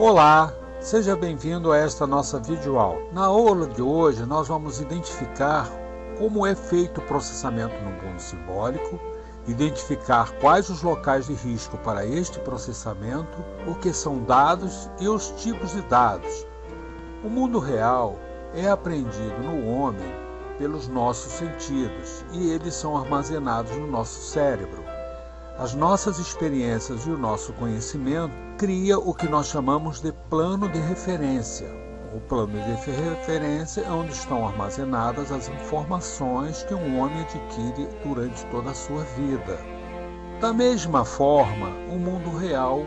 Olá, seja bem-vindo a esta nossa videoaula. Na aula de hoje nós vamos identificar como é feito o processamento no mundo simbólico, identificar quais os locais de risco para este processamento, o que são dados e os tipos de dados. O mundo real é apreendido no homem pelos nossos sentidos e eles são armazenados no nosso cérebro. As nossas experiências e o nosso conhecimento cria o que nós chamamos de plano de referência. O plano de referência é onde estão armazenadas as informações que um homem adquire durante toda a sua vida. Da mesma forma, o mundo real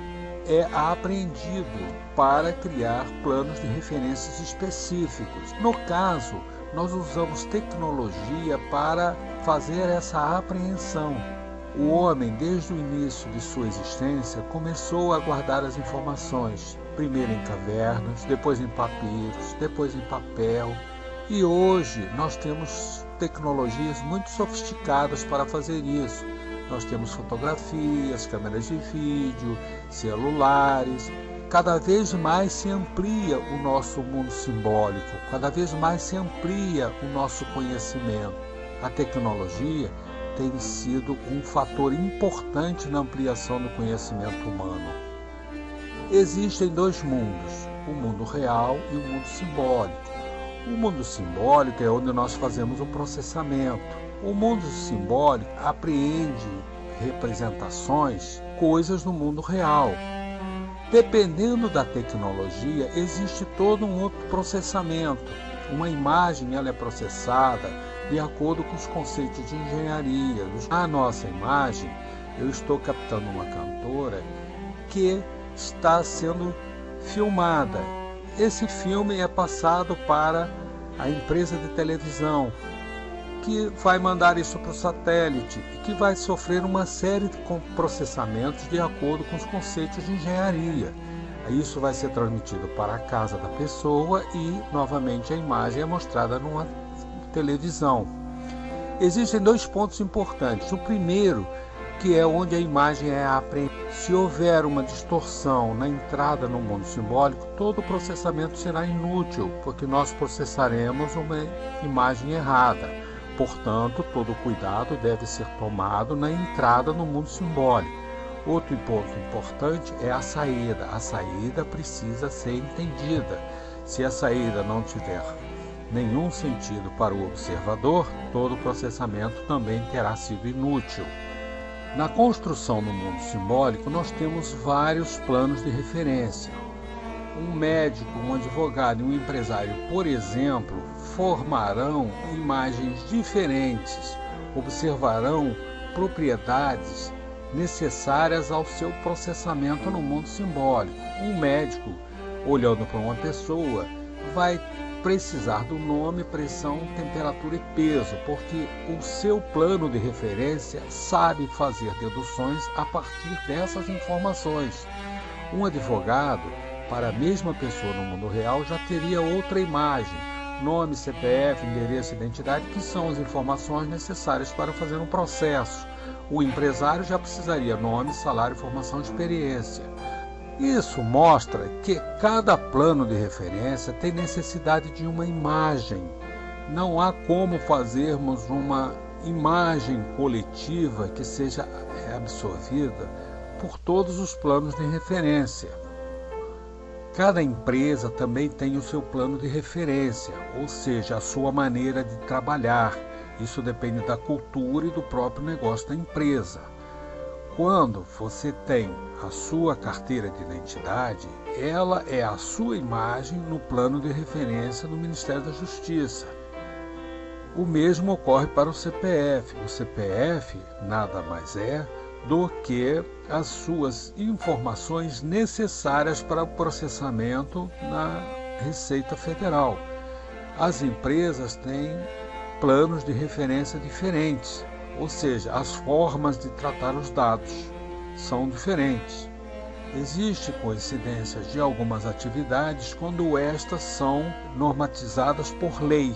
é apreendido para criar planos de referências específicos. No caso, nós usamos tecnologia para fazer essa apreensão. O homem, desde o início de sua existência, começou a guardar as informações, primeiro em cavernas, depois em papiros, depois em papel. E hoje nós temos tecnologias muito sofisticadas para fazer isso. Nós temos fotografias, câmeras de vídeo, celulares. Cada vez mais se amplia o nosso mundo simbólico, cada vez mais se amplia o nosso conhecimento. A tecnologia tem sido um fator importante na ampliação do conhecimento humano. Existem dois mundos, o mundo real e o mundo simbólico. O mundo simbólico é onde nós fazemos o processamento. O mundo simbólico apreende representações, coisas no mundo real. Dependendo da tecnologia, existe todo um outro processamento. Uma imagem ela é processada de acordo com os conceitos de engenharia. A nossa imagem, eu estou captando uma cantora que está sendo filmada. Esse filme é passado para a empresa de televisão, que vai mandar isso para o satélite e que vai sofrer uma série de processamentos de acordo com os conceitos de engenharia. Isso vai ser transmitido para a casa da pessoa e, novamente, a imagem é mostrada numa televisão. Existem dois pontos importantes. O primeiro, que é onde a imagem é apreendida. Se houver uma distorção na entrada no mundo simbólico, todo o processamento será inútil, porque nós processaremos uma imagem errada. Portanto, todo cuidado deve ser tomado na entrada no mundo simbólico. Outro ponto importante é a saída. A saída precisa ser entendida. Se a saída não tiver nenhum sentido para o observador, todo o processamento também terá sido inútil. Na construção do mundo simbólico, nós temos vários planos de referência. Um médico, um advogado e um empresário, por exemplo, formarão imagens diferentes, observarão propriedades necessárias ao seu processamento no mundo simbólico. Um médico, olhando para uma pessoa, vai precisar do nome, pressão, temperatura e peso, porque o seu plano de referência sabe fazer deduções a partir dessas informações. Um advogado, para a mesma pessoa no mundo real, já teria outra imagem, nome, CPF, endereço, identidade, que são as informações necessárias para fazer um processo. O empresário já precisaria nome, salário, formação e experiência. Isso mostra que cada plano de referência tem necessidade de uma imagem. Não há como fazermos uma imagem coletiva que seja absorvida por todos os planos de referência. Cada empresa também tem o seu plano de referência, ou seja, a sua maneira de trabalhar. Isso depende da cultura e do próprio negócio da empresa. Quando você tem a sua carteira de identidade, ela é a sua imagem no plano de referência do Ministério da Justiça. O mesmo ocorre para o CPF. O CPF nada mais é do que as suas informações necessárias para o processamento na Receita Federal. As empresas têm planos de referência diferentes, ou seja, as formas de tratar os dados são diferentes. Existem coincidências de algumas atividades quando estas são normatizadas por lei.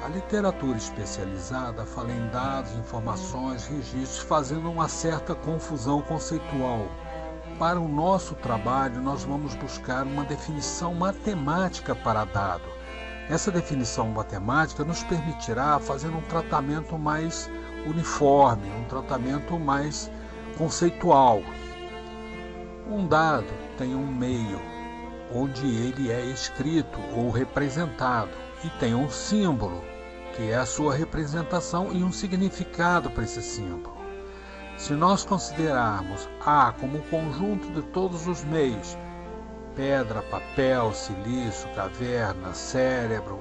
A literatura especializada fala em dados, informações, registros, fazendo uma certa confusão conceitual. para o nosso trabalho, nós vamos buscar uma definição matemática para dado. Essa definição matemática nos permitirá fazer um tratamento mais uniforme, um tratamento mais conceitual. Um dado tem um meio, onde ele é escrito ou representado, e tem um símbolo, que é a sua representação, e um significado para esse símbolo. Se nós considerarmos A como o conjunto de todos os meios, pedra, papel, silício, caverna, cérebro,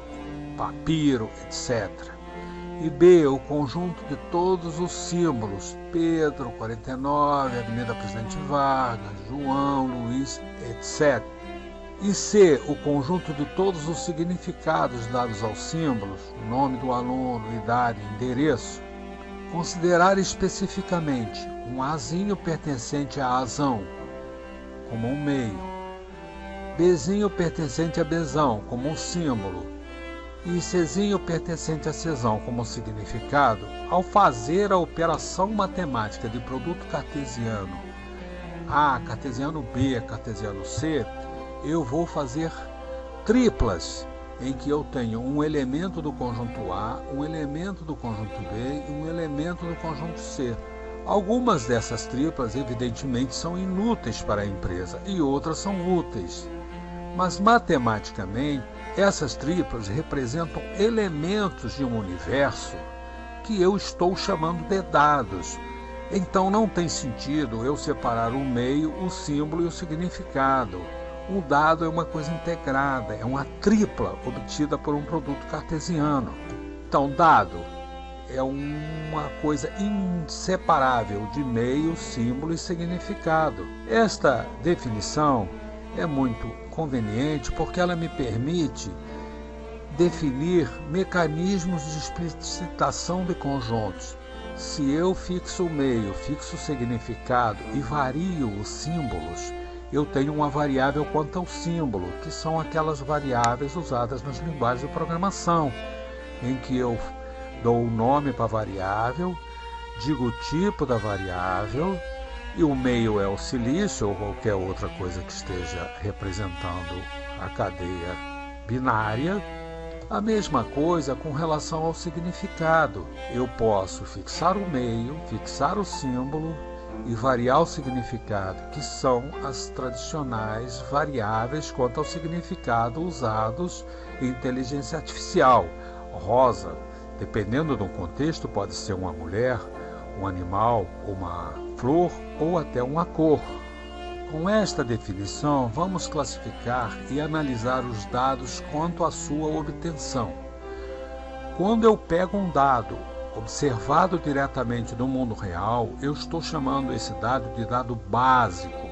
papiro, etc., e B, o conjunto de todos os símbolos, Pedro, 49, Avenida Presidente Vargas, João, Luiz, etc., e C, o conjunto de todos os significados dados aos símbolos, nome do aluno, idade, endereço, considerar especificamente um Azinho pertencente a Azão, como um meio, Bzinho pertencente a Bzão, como um símbolo, e Czinho pertencente a Czão, como significado, ao fazer a operação matemática de produto cartesiano A, cartesiano B, cartesiano C, eu vou fazer triplas, em que eu tenho um elemento do conjunto A, um elemento do conjunto B e um elemento do conjunto C. Algumas dessas triplas, evidentemente, são inúteis para a empresa e outras são úteis. Mas, matematicamente, essas triplas representam elementos de um universo que eu estou chamando de dados. Então, não tem sentido eu separar o meio, o símbolo e o significado. Um dado é uma coisa integrada, é uma tripla obtida por um produto cartesiano. Então, dado é uma coisa inseparável de meio, símbolo e significado. Esta definição é muito conveniente porque ela me permite definir mecanismos de explicitação de conjuntos. Se eu fixo o meio, fixo o significado e vario os símbolos, eu tenho uma variável quanto ao símbolo, que são aquelas variáveis usadas nas linguagens de programação, em que eu dou o nome para a variável, digo o tipo da variável, e o meio é o silício ou qualquer outra coisa que esteja representando a cadeia binária. A mesma coisa com relação ao significado. Eu posso fixar o meio, fixar o símbolo e variar o significado, que são as tradicionais variáveis quanto ao significado usados em inteligência artificial. Rosa, dependendo do contexto, pode ser uma mulher, um animal, uma flor ou até uma cor. Com esta definição, vamos classificar e analisar os dados quanto à sua obtenção. Quando eu pego um dado observado diretamente no mundo real, eu estou chamando esse dado de dado básico.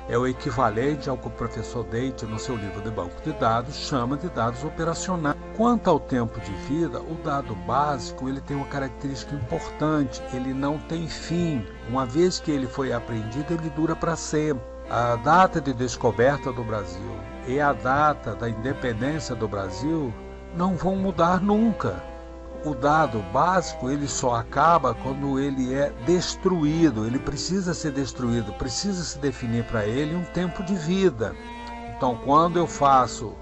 É o equivalente ao que o professor Date, no seu livro de banco de dados, chama de dados operacionais. Quanto ao tempo de vida, o dado básico ele tem uma característica importante, ele não tem fim. Uma vez que ele foi aprendido, ele dura para sempre. A data de descoberta do Brasil e a data da independência do Brasil não vão mudar nunca. O dado básico ele só acaba quando ele é destruído, ele precisa ser destruído, precisa se definir para ele um tempo de vida. Então, quando eu faço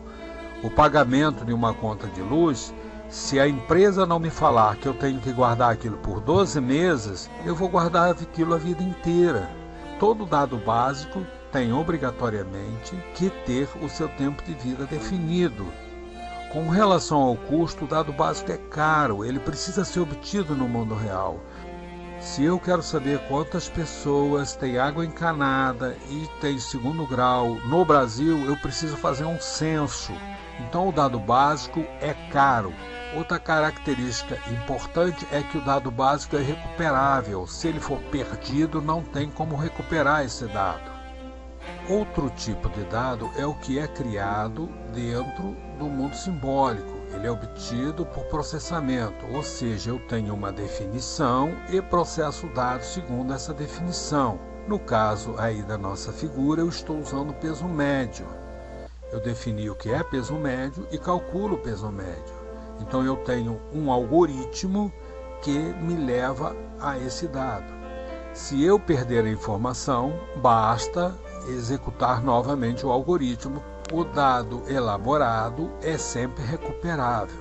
o pagamento de uma conta de luz, se a empresa não me falar que eu tenho que guardar aquilo por 12 meses, eu vou guardar aquilo a vida inteira. Todo dado básico tem obrigatoriamente que ter o seu tempo de vida definido. Com relação ao custo, o dado básico é caro, ele precisa ser obtido no mundo real. Se eu quero saber quantas pessoas têm água encanada e têm segundo grau no Brasil, eu preciso fazer um censo. Então o dado básico é caro. Outra característica importante é que o dado básico é recuperável. Se ele for perdido, não tem como recuperar esse dado. Outro tipo de dado é o que é criado dentro do mundo simbólico. Ele é obtido por processamento, ou seja, eu tenho uma definição e processo o dado segundo essa definição. No caso aí da nossa figura, eu estou usando o peso médio. Eu defini o que é peso médio e calculo o peso médio. Então eu tenho um algoritmo que me leva a esse dado. Se eu perder a informação, basta executar novamente o algoritmo. O dado elaborado é sempre recuperável.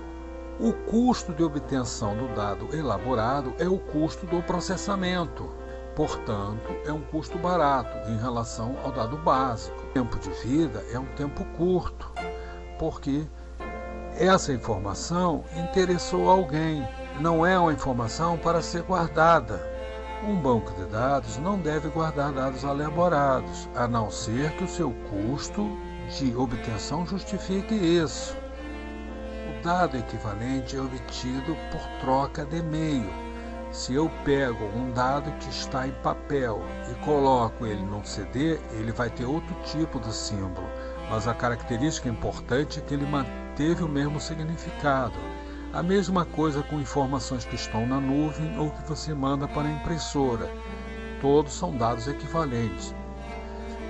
O custo de obtenção do dado elaborado é o custo do processamento. Portanto, é um custo barato em relação ao dado básico. O tempo de vida é um tempo curto, porque essa informação interessou alguém, não é uma informação para ser guardada. Um banco de dados não deve guardar dados elaborados, a não ser que o seu custo de obtenção justifique isso. O dado equivalente é obtido por troca de meio. Se eu pego um dado que está em papel e coloco ele num CD, ele vai ter outro tipo de símbolo, mas a característica importante é que ele manteve o mesmo significado. A mesma coisa com informações que estão na nuvem ou que você manda para a impressora. Todos são dados equivalentes.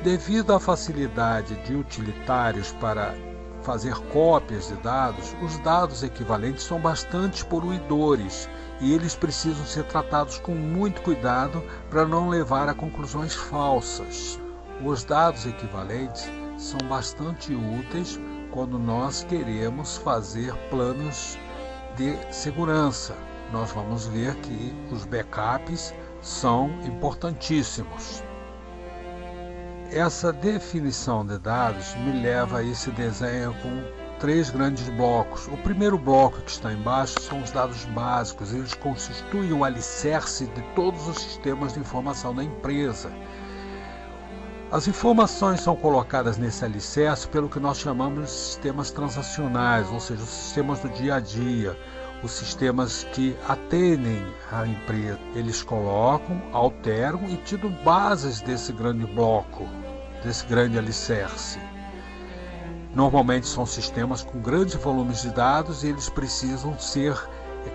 Devido à facilidade de utilitários para fazer cópias de dados, os dados equivalentes são bastante poluidores e eles precisam ser tratados com muito cuidado para não levar a conclusões falsas. Os dados equivalentes são bastante úteis quando nós queremos fazer planos de segurança. Nós vamos ver que os backups são importantíssimos. Essa definição de dados me leva a esse desenho com 3 grandes blocos. O primeiro bloco que está embaixo são os dados básicos. Eles constituem o alicerce de todos os sistemas de informação da empresa. As informações são colocadas nesse alicerce pelo que nós chamamos de sistemas transacionais, ou seja, os sistemas do dia a dia, os sistemas que atendem a empresa. Eles colocam, alteram e tiram bases desse grande bloco, desse grande alicerce. Normalmente são sistemas com grandes volumes de dados e eles precisam ser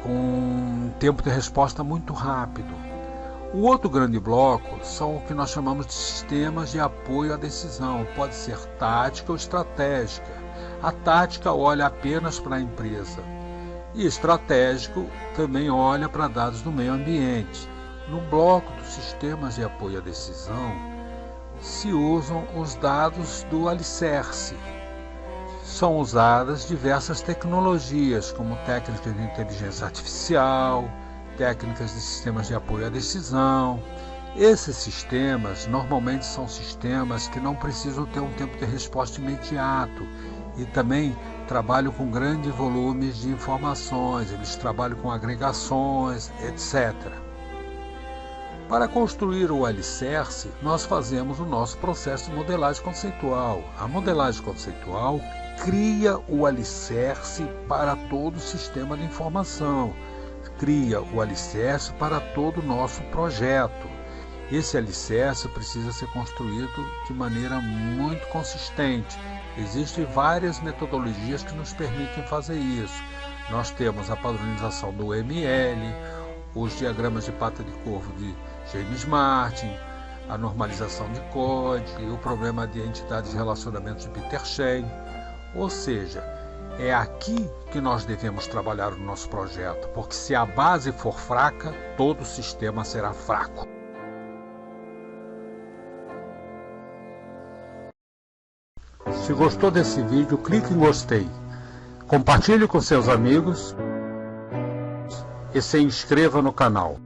com um tempo de resposta muito rápido. O outro grande bloco são o que nós chamamos de sistemas de apoio à decisão. Pode ser tática ou estratégica. A tática olha apenas para a empresa e estratégico também olha para dados do meio ambiente. No bloco dos sistemas de apoio à decisão se usam os dados do alicerce. São usadas diversas tecnologias, como técnicas de inteligência artificial, técnicas de sistemas de apoio à decisão. Esses sistemas normalmente são sistemas que não precisam ter um tempo de resposta imediato e também trabalham com grandes volumes de informações, eles trabalham com agregações, etc. Para construir o alicerce, nós fazemos o nosso processo de modelagem conceitual. A modelagem conceitual cria o alicerce para todo o sistema de informação, cria o alicerce para todo o nosso projeto. Esse alicerce precisa ser construído de maneira muito consistente. Existem várias metodologias que nos permitem fazer isso. Nós temos a padronização do ML, os diagramas de pata de corvo de James Martin, a normalização de código, o problema de entidades e relacionamentos de Peter Shane. Ou seja, é aqui que nós devemos trabalhar o nosso projeto, porque se a base for fraca, todo o sistema será fraco. Se gostou desse vídeo, clique em gostei, compartilhe com seus amigos e se inscreva no canal.